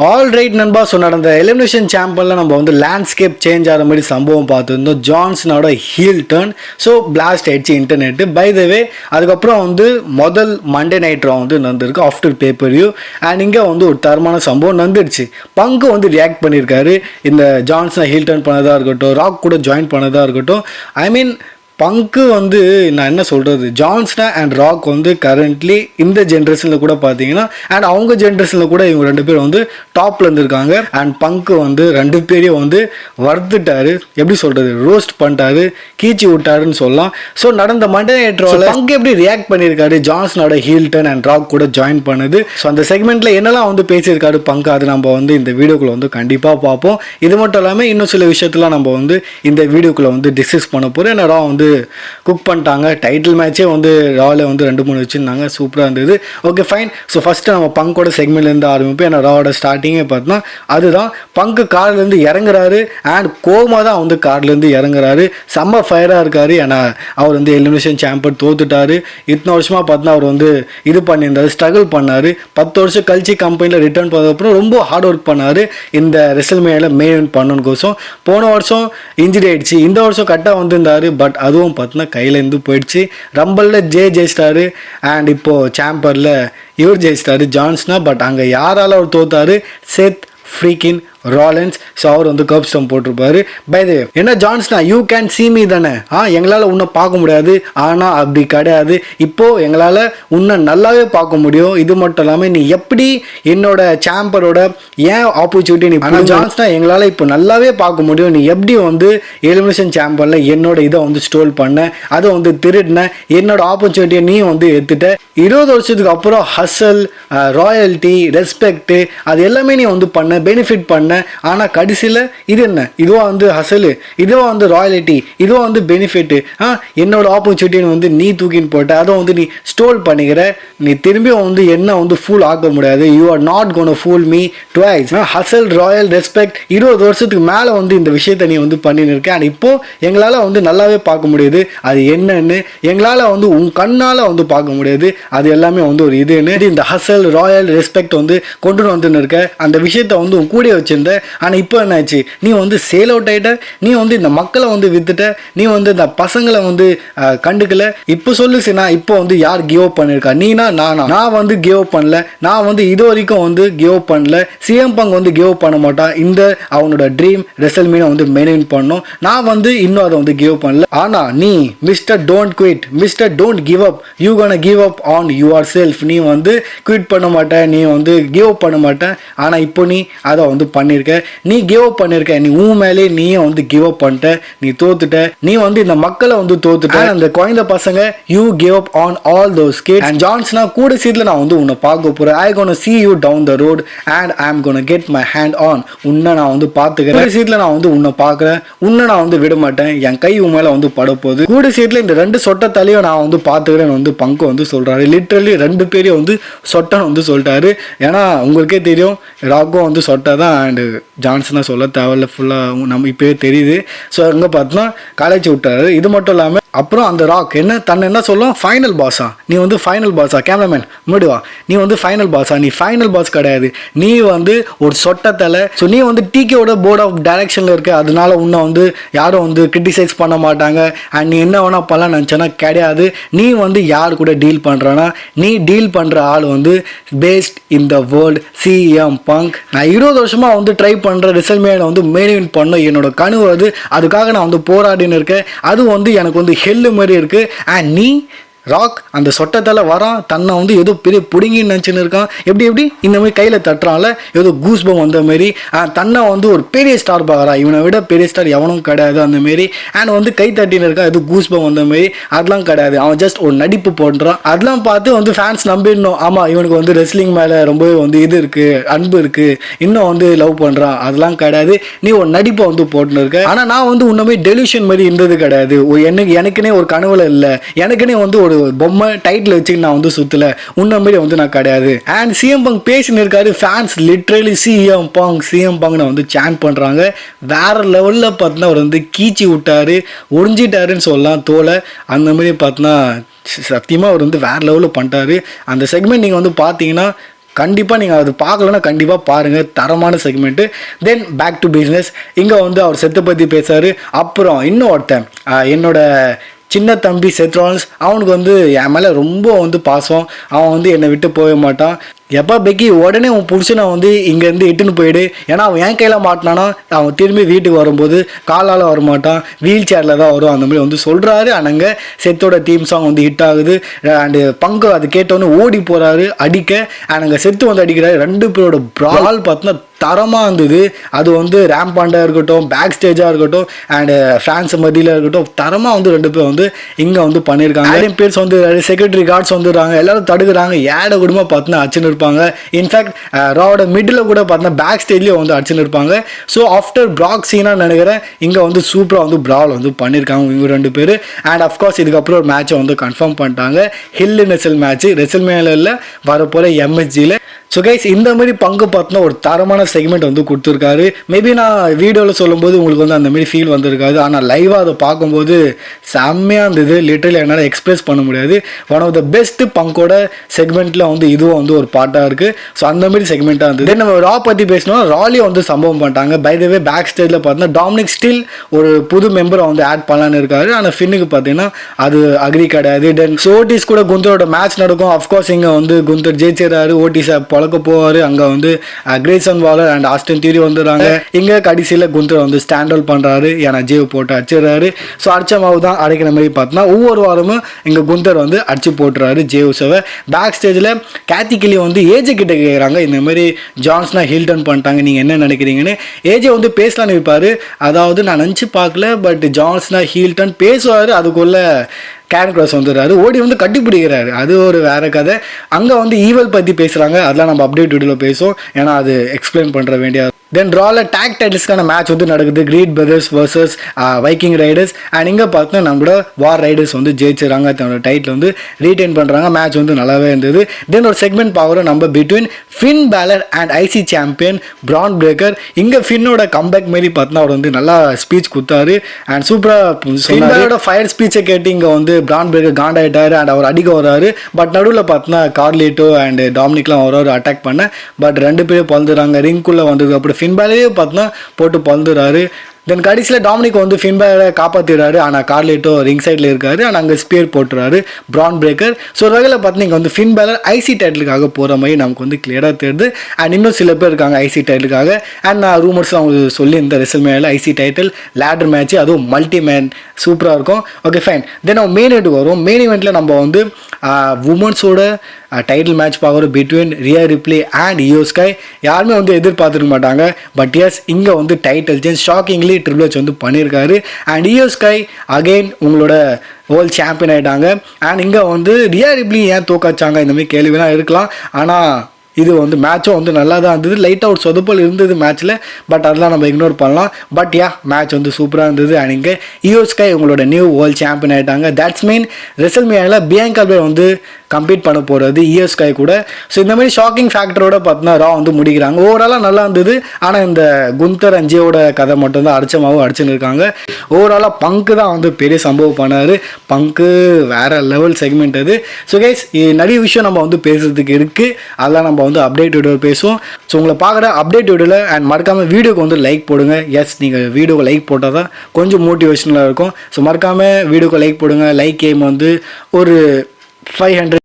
Alright நண்பா. So நடந்த elimination சாம்பியனில் நம்ம வந்து லேண்ட்ஸ்கேப் சேஞ்ச் ஆகிற மாதிரி சம்பவம் பார்த்துருந்தோம். ஜான்சனோட ஹீல் டர்ன். ஸோ பிளாஸ்ட் ஆயிடுச்சு இன்டர்நெட்டு. பை த வே அதுக்கப்புறம் வந்து முதல் மண்டே நைட் ரா வந்து நடந்திருக்கு ஆஃப்டர் பேப்பர்வியூ. அண்ட் இங்கே வந்து ஒரு தரமான சம்பவம் நடந்துடுச்சு. பங்கு வந்து ரியாக்ட் பண்ணியிருக்காரு. இந்த ஜான்சனை ஹீல் டர்ன் பண்ணதாக இருக்கட்டும், ராக் கூட ஜாயின் பண்ணதாக இருக்கட்டும். ஐ மீன் பங்கு வந்து நான் என்ன சொல்கிறது, ஜான்சனா அண்ட் ராக் வந்து கரண்ட்லி இந்த ஜென்ரேஷனில் கூட பார்த்தீங்கன்னா அண்ட் அவங்க ஜென்ரேஷனில் கூட இவங்க ரெண்டு பேரும் வந்து டாப்பில் இருந்திருக்காங்க. அண்ட் பங்கு வந்து ரெண்டு பேரையும் வந்து வறுத்துட்டாரு, எப்படி சொல்கிறது, ரோஸ்ட் பண்ணிட்டாரு, கீச்சி விட்டாருன்னு சொல்லலாம். ஸோ நடந்த மண்டே நைட் ராவில் பங்கு எப்படி ரியாக்ட் பண்ணியிருக்காரு ஜான்சனோட ஹீல் டர்ன் அண்ட் ராக் கூட ஜாயின் பண்ணுது. ஸோ அந்த செக்மெண்ட்டில் என்னெல்லாம் வந்து பேசியிருக்காரு பங்கு, அது நம்ம வந்து இந்த வீடியோக்குள்ளே வந்து கண்டிப்பாக பார்ப்போம். இது மட்டும் இல்லாமல் இன்னும் சில விஷயத்தெலாம் நம்ம வந்து இந்த வீடியோக்குள்ளே வந்து டிஸ்கஸ் பண்ண போகிறோம். ஏன்னா ரா வந்து குக் பண்ணிட்டாங்க. டைட்டில் மேட்சே வந்து ராவில் வந்து 2-3 வச்சுருந்தாங்க. சூப்பராக இருந்தது. Okay fine. ஸோ ஃபஸ்ட்டு நம்ம பங்கோட செக்மெண்ட்லேருந்து ஆரம்பிப்போம். ஏன்னா ராவோட ஸ்டார்டிங்கே பார்த்தோன்னா அதுதான். பங்கு கார்லேருந்து இறங்குறாரு அண்ட் கோமா தான் வந்து கார்லேருந்து இறங்குறாரு. செம்ம ஃபயராக இருக்கார். ஏன்னா அவர் வந்து எலிமினேஷன் சாம்பியன் தோத்துட்டார். இத்தனை வருஷமாக பார்த்தோன்னா அவர் வந்து இது பண்ணியிருந்தார், ஸ்ட்ரகிள் பண்ணார். 10 வருஷம் கழிச்சு கம்பெனியில் ரிட்டர்ன் பண்ணதுக்கப்புறம் ரொம்ப ஹார்ட் ஒர்க் பண்ணார் இந்த ரெசல்மேனியாவில் மெயின் பண்ணணுக்கோசம். போன வருஷம் இன்ஜுரி ஆயிடுச்சு, இந்த வருஷம் கரெக்டாக வந்திருந்தார். பட் அதுவும் பார்த்தீங்கன்னா கையிலேருந்து போயிடுச்சு. ரம்பலில் ஜெயிச்சிட்டாரு அண்ட் இப்போது சாம்பரில் இவர் ஜெயிச்சிட்டாரு ஜான்சனா. பட் அங்கே யாரால அவர் தோத்தாரு, செத் ஃப்ரீக்கின் ராலன்ஸ். ஸோ அவர் வந்து கப் ஸ்டம் போட்டிருப்பாரு. பை த வே என்ன ஜான்சனா, யூ கேன் சீ மீ தானே, எங்களால் உன்னை பார்க்க முடியாது, ஆனால் அப்படி கிடையாது, இப்போது எங்களால் உன்னை நல்லாவே பார்க்க முடியும். இது மட்டும் இல்லாமல் நீ எப்படி என்னோட சாம்பரோட ஏன் ஆப்பர்ச்சுனிட்டி நீ, ஆனால் ஜான்சனா எங்களால் இப்போ நல்லாவே பார்க்க முடியும், நீ எப்படி வந்து எலிமினேஷன் சாம்பரில் என்னோட இதை வந்து ஸ்டோல் பண்ண, அதை வந்து திருடின, என்னோட ஆப்பர்ச்சுனிட்டியை நீ வந்து எடுத்துட்ட. 20 வருஷத்துக்கு அப்புறம் ஹசல், ராயல்ட்டி, ரெஸ்பெக்ட் அது எல்லாமே நீ வந்து பண்ண, பெனிஃபிட் பண்ண. ஆனால் கடைசியில் இது என்ன, இதுவா வந்து ஹசலு, இதுவா வந்து ராயலிட்டி, இதுவா வந்து பெனிஃபிட்டு, என்னோட ஆப்பர்ச்சுனிட்டின்னு வந்து நீ தூக்கின்னு போட்ட, அதை வந்து நீ ஸ்டோல் பண்ணிக்கிற. நீ திரும்பி வந்து என்ன வந்து ஃபூல் ஆக்க முடியாது. You are not gonna fool me twice. Hustle, royal, respect 20 வருஷத்துக்கு மேலே வந்து இந்த விஷயத்தை நீ வந்து பண்ணின்னு இருக்க. அண்ட் இப்போது எங்களால் வந்து நல்லாவே பார்க்க முடியுது அது என்னன்னு, எங்களால் வந்து உன் கண்ணால் வந்து பார்க்க முடியாது அது எல்லாமே வந்து ஒரு இதுன்னு. இந்த ஹசல், ராயல், ரெஸ்பெக்ட் வந்து கொண்டு வந்துன்னு இருக்க. அந்த விஷயத்தை வந்து உன் கூட வச்சிருந்த. ஆனால் இப்போ என்னாச்சு, நீ வந்து சேல் அவுட் ஆகிட்ட, நீ வந்து இந்த மக்களை வந்து வித்துட்ட, நீ வந்து இந்த பசங்களை வந்து கண்டுக்கல. இப்போ சொல்லு சினா, இப்போ வந்து யார் கிவ் அப் பண்ணியிருக்கா, நீனா நானா? நான் வந்து கிவ் அப் பண்ணல. நான் வந்து இது வரைக்கும் வந்து கிவ் அப் பண்ணல. சிஎம் பங்க் வந்து கிவ் அப் பண்ண மாட்டான். இந்த அவனோட ட்ரீம் ரெசல்மேனியா வந்து மெயின்டைன் பண்ணணும். நான் வந்து இன்னும் அதை வந்து கிவ் அப் பண்ணல. ஆனால் நீ mister don't quit, mister don't give up, you gonna give up on yourself. நீ வந்து குவிட் பண்ண மாட்டேன், நீ வந்து கிவ் அப் பண்ண மாட்டேன். ஆனால் இப்போ நீ அதை வந்து பண்ணியிருக்க. நீ கிவ் அப் பண்ணிருக்க. நீ உன் மேலே நீயே வந்து கிவ் அப் பண்ணிட்ட. நீ தோத்துட்ட. நீ வந்து இந்த மக்களை வந்து தோத்துட்ட. அந்த குழந்தை பசங்க you give up on all those kids. And ஜான்சனா கூட சீட்ல நான் வந்து உன்னை பார்க்க போறேன். I gonna see you down the road and I'm gonna get my hand on. உன்னை நான் வந்து பார்த்துக்கிறேன். கூட சீட்ல நான் வந்து உன்னை பார்க்குறேன். உன்னை நான் வந்து விட மாட்டேன். என் கை உன் மேலே வந்து பட போகுது. கூட சீட்ல இந்த 2 சொட்டத்தாலையும் நான் வந்து பார்த்துக்கிறேன்னு வந்து பங்கு வந்து சொல்றாரு. லிட்ரலி 2 பேரையும் வந்து சொட்டன்னு வந்து சொல்லிட்டாரு. ஏன்னா உங்களுக்கே தெரியும் ராக்கும் வந்து சொட்டை தான். அண்ட் ஜான்சனா சொல்ல தேவையில்ல, ஃபுல்லாக நம்ம இப்போயே தெரியுது. ஸோ அங்கே பார்த்தோன்னா காலேஜ் விட்டாரு. இது மட்டும் இல்லாமல் அப்புறம் அந்த ராக் என்ன தன்னை என்ன சொல்லும், ஃபைனல் பாஸா, நீ வந்து ஃபைனல் பாஸா, கேமராமேன் முன்னாடிவா, நீ வந்து ஃபைனல் பாஸா, நீ ஃபைனல் பாஸ் கிடையாது, நீ வந்து ஒரு சொட்டத்தலை. ஸோ நீ வந்து டிகேவோட போர்ட் ஆஃப் டைரக்ஷனில் இருக்க, அதனால உன்னை வந்து யாரும் வந்து கிரிட்டிசைஸ் பண்ண மாட்டாங்க. அண்ட் நீ என்ன வேணா பண்ணலாம் நினச்சேன்னா கிடையாது. நீ வந்து யார் கூட டீல் பண்ணுறனா, நீ டீல் பண்ணுற ஆள் வந்து based in the world CM bunk. நான் 20 வருஷமாக வந்து ட்ரை பண்ணுற ரெசல்மேனியா வந்து மெயின் பண்ண என்னோட கனவு அது. அதுக்காக நான் வந்து போராடின்னு இருக்கேன். அது வந்து எனக்கு வந்து ஹெல்லு மாதிரி இருக்குது. அண்ட் நீ ராக் அந்த சொட்டத்தால் வரான், தன்னை வந்து ஏதோ பெரிய பிடுங்கின்னு நினச்சின்னு இருக்கான். எப்படி இந்த மாதிரி கையில் தட்டுறான்ல, ஏதோ கூஸ்பம் வந்த மாரி. தன்னை வந்து ஒரு பெரிய ஸ்டார் பார்க்குறான். இவனை விட பெரிய ஸ்டார் எவனும் கிடையாது அந்த மாரி. அண்ட் வந்து கை தட்டின்னு இருக்கான், ஏதோ கூஸ்பம் வந்த மாரி. அதெல்லாம் கிடையாது, அவன் ஜஸ்ட் ஒரு நடிப்பு போடுறான். அதெல்லாம் பார்த்து வந்து ஃபேன்ஸ் நம்பிடணும், ஆமாம் இவனுக்கு வந்து ரெஸ்லிங் மேலே ரொம்பவே வந்து இது இருக்குது, அன்பு இருக்குது, இன்னும் வந்து லவ் பண்ணுறான். அதெல்லாம் கிடையாது, நீ ஒரு நடிப்பை வந்து போட்டுன்னு இருக்க. ஆனால் நான் வந்து உன்னுமே டெலிஷன் மாதிரி இருந்தது கிடையாது. எனக்குன்னே ஒரு கனவுல இல்லை, எனக்குன்னே வந்து ஒரு பொம்மை டைட்டில் வச்சு நான் வந்து சுத்தல, உன்ன மாதிரி வந்து நான் கிடையாது. அண்ட் சிஎம் பங்க் பேசின்னு இருக்காரு. ஃபேன்ஸ் லிட்ரலி சிஎம் பங்க் வந்து சான் பண்ணுறாங்க. வேற லெவலில் பார்த்தீங்கன்னா அவர் வந்து கீச்சி விட்டாரு, ஒழிஞ்சிட்டாருன்னு சொல்லலாம் தோலை. அந்த மாதிரி பார்த்தீங்கன்னா சத்தியமாக அவர் வந்து வேற லெவலில் பண்ணிட்டாரு. அந்த செக்மெண்ட் நீங்கள் வந்து பார்த்தீங்கன்னா கண்டிப்பாக நீங்கள் அது பார்க்கலன்னா கண்டிப்பாக பாருங்கள், தரமான segment. Then back to business. இங்கே வந்து அவர் செத்தை பற்றி பேசுகிறாரு. அப்புறம் இன்னும் ஒருத்தன் என்னோட சின்ன தம்பி செத்ரான்ஸ், அவனுக்கு வந்து என் மேலே ரொம்ப வந்து பாசம். அவன் வந்து என்னை விட்டு போக மாட்டான். எப்போ பெக்கி உடனே உன் புடிச்சு நான் வந்து இங்கேருந்து இட்டுன்னு போயிடு, ஏன்னா அவன் என் கையில் மாட்டினானா அவன் திரும்பி வீட்டுக்கு வரும்போது காலால் வரமாட்டான், வீல் சேரில் தான் வரும், அந்த மாதிரி வந்து சொல்கிறாரு. அங்கே செத்தோட தீம் சாங் வந்து ஹிட் ஆகுது. அண்டு பங்கு அது கேட்டோன்னு ஓடி போகிறாரு அடிக்க. அங்கே செத்து வந்து அடிக்கிறாரு. 2 பேரோட ப்ரால் பார்த்தோன்னா தரமாக இருந்தது. அது வந்து ரேம்பாண்டாக இருக்கட்டும், பேக் ஸ்டேஜாக இருக்கட்டும், அண்டு ஃபேன்ஸ் மத்தியில் இருக்கட்டும், தரமாக வந்து 2 பேர் வந்து இங்கே வந்து பண்ணியிருக்காங்க. ஆடியம் பேர்ஸ் வந்து செக்யூரிட்டி கார்ட்ஸ் வந்துடுறாங்க, எல்லாரும் தடுக்கிறாங்க. ஏட குடும்பமாக பார்த்தோன்னா அச்சுன்னு இருப்பாங்க. இன்ஃபேக்ட் ராவோட மிடில் கூட பார்த்தோன்னா பேக் ஸ்டேஜ்லேயே வந்து அடிச்சுன்னு இருப்பாங்க. ஸோ ஆஃப்டர் ப்ராக் சீனாக நினைக்கிறேன் இங்கே வந்து சூப்பராக வந்து ப்ரால் வந்து பண்ணியிருக்காங்க இவங்க 2 பேர். அண்ட் அஃப்கோர்ஸ் இதுக்கப்புறம் ஒரு மேட்சை வந்து கன்ஃபார்ம் பண்ணிட்டாங்க. ஹில் நெசல் மேட்ச் ரெசல்மேனியாவில் வரப்போகிற MSGயில். ஸோ கைஸ் இந்த மாதிரி பங்கு பார்த்தோன்னா ஒரு தரமான செக்மெண்ட் வந்து கொடுத்துருக்காரு. மேபி நான் வீடியோவில் சொல்லும்போது உங்களுக்கு வந்து அந்த மாதிரி ஃபீல் வந்திருக்காது, ஆனால் லைவாக அதை பார்க்கும்போது செம்மையாக இருந்தது. லிட்டரலி என்னால் எக்ஸ்பிரஸ் பண்ண முடியாது. ஒன் ஆஃப் த பெஸ்ட் பங்கோட செக்மெண்ட்டில் வந்து இதுவும் வந்து ஒரு பார்ட்டாக இருக்குது. ஸோ அந்த மாதிரி செக்மெண்ட்டாக இருந்தது. தென் நம்ம ரா பற்றி பேசினோம். ராலியை வந்து சம்பவம் பண்ணிட்டாங்க. பை த வே பேக் ஸ்டேஜில் பார்த்தோன்னா டாமினிக் ஸ்டில் ஒரு புது மெம்பரை வந்து ஆட் பண்ணலான்னு இருக்காரு. ஆனால் ஃபின்னுக்கு பார்த்தீங்கன்னா அது அக்ரி கிடையாது. தென் ஓட்டிஸ் கூட குந்தரோட மேட்ச் நடக்கும். அஃப்கோர்ஸ் இங்கே வந்து குந்தர் ஜெயிச்சிடறாரு. ஓட்டிஸை பழக்க போவார். அங்கே வந்து கிரேசன் வாலர் அண்ட் ஆஸ்டன் தியரி வந்துடுறாங்க. இங்கே கடைசியில் குந்தர் வந்து ஸ்டாண்ட் அவுட் பண்ணுறாரு. ஏன்னா ஜேவ் போட்டு அடிச்சிடுறாரு. ஸோ அடிச்ச மாவு தான் அடைக்கிற மாதிரி பார்த்தோன்னா ஒவ்வொரு வாரமும் இங்கே குந்தர் வந்து அடிச்சு போட்டுறாரு ஜேவ்ஸவை. பேக் ஸ்டேஜில் கேத்தி கிளி வந்து ஏஜே கிட்ட கேட்குறாங்க, இந்த மாதிரி ஜான்ஸ்னா ஹீல் டர்ன் பண்ணிட்டாங்க, நீங்கள் என்ன நினைக்கிறீங்கன்னு. ஏஜே வந்து பேசலான்னு வைப்பார். அதாவது நான் நினச்சி பார்க்கல, பட் ஜான்ஸ்னா ஹீல் டர்ன் பேசுவார். அதுக்குள்ளே கேன் கிராஸ் வந்துடுறாரு. ஓடி வந்து கட்டி பிடிக்கிறாரு. அது ஒரு வேறு கதை. அங்கே வந்து ஈவல் பற்றி பேசுகிறாங்க. அதெல்லாம் நம்ம அப்டேட் வீடியோவில் பேசுவோம், ஏன்னா அது எக்ஸ்பிளைன் பண்ணுற வேண்டிய. தென் ராவில் டேக் டைட்டில்ஸ்க்கான மேட்ச் வந்து நடக்குது. Creed brothers versus Viking Raiders. And இங்கே பார்த்தோன்னா நம்மளோட வார் ரைடர்ஸ் வந்து ஜெயிச்சிடறாங்க. தன்னோட டைட்டில் வந்து ரீடைன் பண்ணுறாங்க. மேட்ச் வந்து நல்லாவே இருந்தது. தென் ஒரு செக்மெண்ட் பார்க்குறோம் நம்ம between Finn Balor and IC champion Bron Breaker. இங்கே ஃபின்னோட கம்பேக் மாரி பார்த்தோன்னா அவர் வந்து நல்லா ஸ்பீச் கொடுத்தாரு. அண்ட் சூப்பராக ஃபின் பேலரோட ஃபயர் ஸ்பீச்சை கேட்டு இங்கே வந்து பிரான் பிரேக்கர் காண்டாயிட்டாரு. அண்ட் அவர் அடிக்க வர்றாரு. பட் நடுவில் பார்த்தோன்னா கார்லிட்டோ அண்ட் டாமினிக்லாம் ஒரு அட்டாக் பண்ண. பட் 2 பேரும் பழுதுறாங்க. ரிங்குள்ளே வந்ததுக்கு அப்புறம் ஃபின் பேலரே பார்த்தோன்னா போட்டு பழுதுறாரு. தென் கடைசியில் டாமினிக் வந்து ஃபின் பேலரை காப்பாற்றிடுறாரு. ஆனால் கார்லிட்டோ ரிங் சைடில் இருக்காரு. ஆனால் அங்கே ஸ்பியர் போட்டுறாரு பிரான் பிரேக்கர். ஸோ வகையில் பார்த்தீங்கன்னா இங்கே வந்து ஃபின் பேலர் ஐசி டைட்டிலுக்காக போகிற மாதிரி நமக்கு வந்து கிளியராக தெரியுது. அண்ட் இன்னும் சில பேர் இருக்காங்க ஐசி டைட்டிலுக்காக. அண்ட் நான் ரூமர்ஸ்லாம் அவங்க சொல்லி இந்த ரெசல்மேனியாவில் ஐசி டைட்டில் லேடர் மேட்ச், அதுவும் மல்டி மேன் சூப்பராக இருக்கும். Okay fine. தென் நம்ம மெயின் இவெண்ட் வரும். மெயின் இவெண்ட்டில் நம்ம வந்து உமன்ஸோட டைட்டில் மேட்ச் பார்க்குறோம் between Rhea Ripley and Iyo Sky. யாருமே வந்து எதிர்பார்த்துருக்க மாட்டாங்க. பட் எஸ் இங்கே வந்து title change shockingly triple H வந்து பண்ணியிருக்காரு. அண்ட் இயோ ஸ்கை அகெயின் உங்களோட வேர்ல்ட் சாம்பியன் ஆகிட்டாங்க. அண்ட் இங்கே வந்து ரியா ரிப்ளி ஏன் தோக்காச்சாங்க இந்த மாதிரி கேள்விலாம் இருக்கலாம். ஆனால் இது வந்து மேட்சும் வந்து நல்லா தான் இருந்தது. லைட்டாக ஒரு சொதப்பல் இருந்தது மேட்ச்சில். பட் அதெல்லாம் நம்ம இக்னோர் பண்ணலாம். பட் மேட்ச் வந்து சூப்பராக இருந்தது. அண்ட் இங்கே இயோ ஸ்கை உங்களோட நியூ வேர்ல்ட் சாம்பியன் ஆகிட்டாங்க. தட்ஸ் மீன் ரெசல்மேனியாவில் பியாங்கா பெலர் வந்து கம்பீட் பண்ண போகிறது இயோ ஸ்கை கூட. ஸோ இந்த மாதிரி ஷாக்கிங் ஃபேக்டரோட பார்த்தோன்னா ரா வந்து முடிக்கிறாங்க. ஓவராலாக நல்லா இருந்தது. ஆனால் இந்த குந்தர் அஞ்சேவோட கதை மட்டும்தான் அடிச்சமாவும் அடிச்சுன்னு இருக்காங்க. ஓவராலாக பங்கு தான் வந்து பெரிய சம்பவம் பண்ணார். பங்கு வேறு லெவல் செக்மெண்ட் அது. ஸோ கைஸ் நிறைய விஷயம் நம்ம வந்து பேசுறதுக்கு இருக்குது. அதெல்லாம் நம்ம வந்து அப்டேட் வீடியோ பேசுவோம். ஸோ உங்களை பார்க்குற அப்டேட் வீடியோவில் அண்ட் மறக்காமல் வீடியோக்கு வந்து லைக் போடுங்க. எஸ் நீங்கள் வீடியோக்கு லைக் போட்டால் தான் கொஞ்சம் மோட்டிவேஷனலாக இருக்கும். ஸோ மறக்காமல் வீடியோக்கு லைக் போடுங்க. லைக் எய்ம் வந்து ஒரு 500